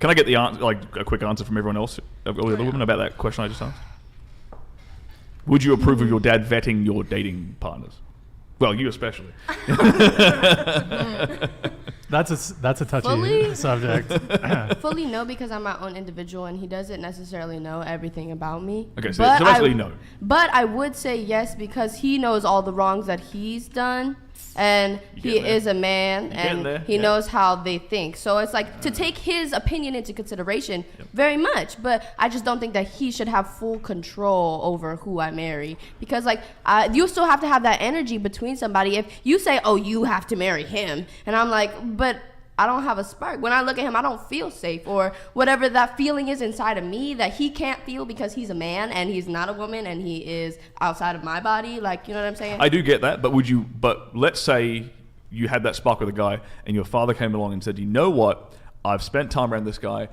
Can I get the answer, like a quick answer from everyone else, all the other women, about that question I just asked? Would you approve of your dad vetting your dating partners? Well, you especially. That's a touchy subject. Fully no, because I'm my own individual and he doesn't necessarily know everything about me. Okay, so basically no. But I would say yes, because he knows all the wrongs that he's done, and he is a man and he knows how they think. So it's like to take his opinion into consideration very much, but I just don't think that he should have full control over who I marry, because like you still have to have that energy between somebody. If you say, oh, you have to marry him, and I'm like, but I don't have a spark. When I look at him, I don't feel safe, or whatever that feeling is inside of me that he can't feel because he's a man and he's not a woman and he is outside of my body. Like, you know what I'm saying? I do get that, but let's say you had that spark with a guy and your father came along and said, you know what? I've spent time around this guy.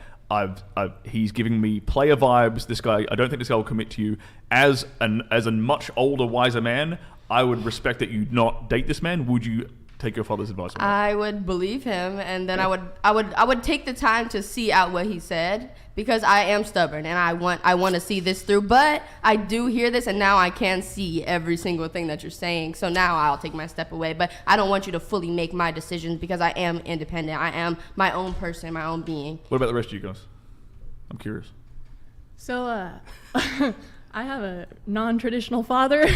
He's giving me player vibes. This guy, I don't think this guy will commit to you. As a much older, wiser man, I would respect that you not date this man. Would you take your father's advice on that? I would believe him, and then I would take the time to see out what he said, because I am stubborn and I want to see this through. But I do hear this, and now I can see every single thing that you're saying. So now I'll take my step away. But I don't want you to fully make my decisions, because I am independent. I am my own person, my own being. What about the rest of you guys? I'm curious. So I have a non-traditional father,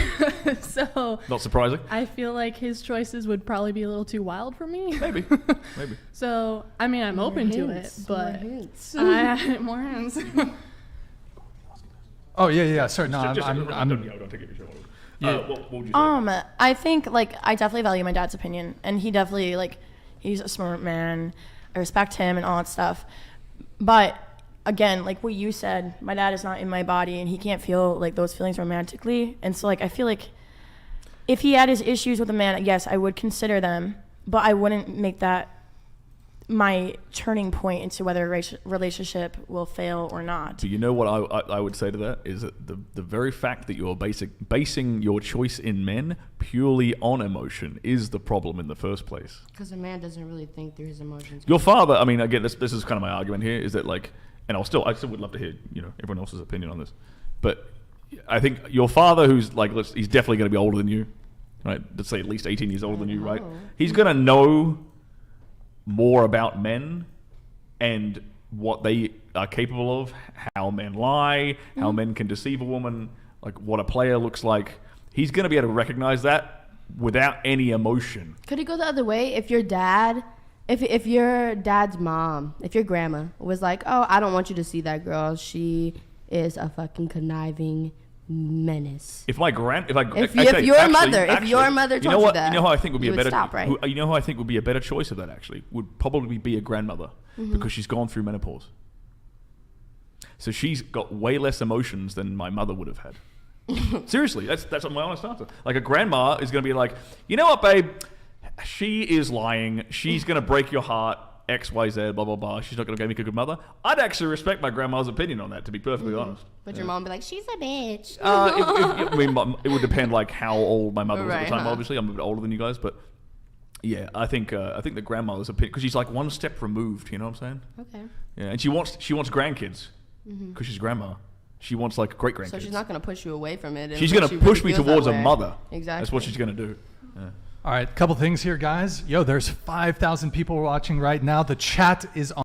so Not surprising. I feel like his choices would probably be a little too wild for me. Maybe. So, I mean, I'm open to it, but more hints. Oh yeah. Sorry, no, Don't take it. What would you say? I think, like, I definitely value my dad's opinion, and he definitely, like, he's a smart man. I respect him and all that stuff. But again, like what you said, my dad is not in my body and he can't feel like those feelings romantically. And so like I feel like if he had his issues with a man, yes, I would consider them, but I wouldn't make that my turning point into whether a relationship will fail or not. But you know what I would say to that is that the very fact that you're basing your choice in men purely on emotion is the problem in the first place. Because a man doesn't really think through his emotions. Your father, I mean, again, this is kind of my argument here, is that like, and I still would love to hear, everyone else's opinion on this, but I think your father, who's like, he's definitely going to be older than you, right? Let's say at least 18 years older than you, right? He's going to know more about men and what they are capable of, how men lie, how men can deceive a woman, like what a player looks like. He's going to be able to recognize that without any emotion. Could it go the other way? If your dad, if your dad's mom, if your grandma was like, oh, I don't want you to see that girl, she is a fucking conniving menace. If your mother told you that, you know how I think would be a better stop, right? You know how I think would be a better choice of that actually would probably be a grandmother, because she's gone through menopause. So she's got way less emotions than my mother would have had. Seriously, that's my honest answer. Like a grandma is going to be like, you know what, babe? She is lying. She's going to break your heart. X, Y, Z, blah, blah, blah. She's not going to make a good mother. I'd actually respect my grandma's opinion on that, to be perfectly honest. But your mom would be like, she's a bitch. It would depend like how old my mother was at the time, obviously. I'm a bit older than you guys, but yeah, I think the grandmother's opinion, because she's like one step removed, you know what I'm saying? Okay. Yeah, and she wants grandkids, because she's grandma. She wants like great grandkids. So she's not going to push you away from it. She's going to push me towards a mother. Exactly. That's what she's going to do. Yeah. All right, couple things here, guys. There's 5,000 people watching right now. The chat is on.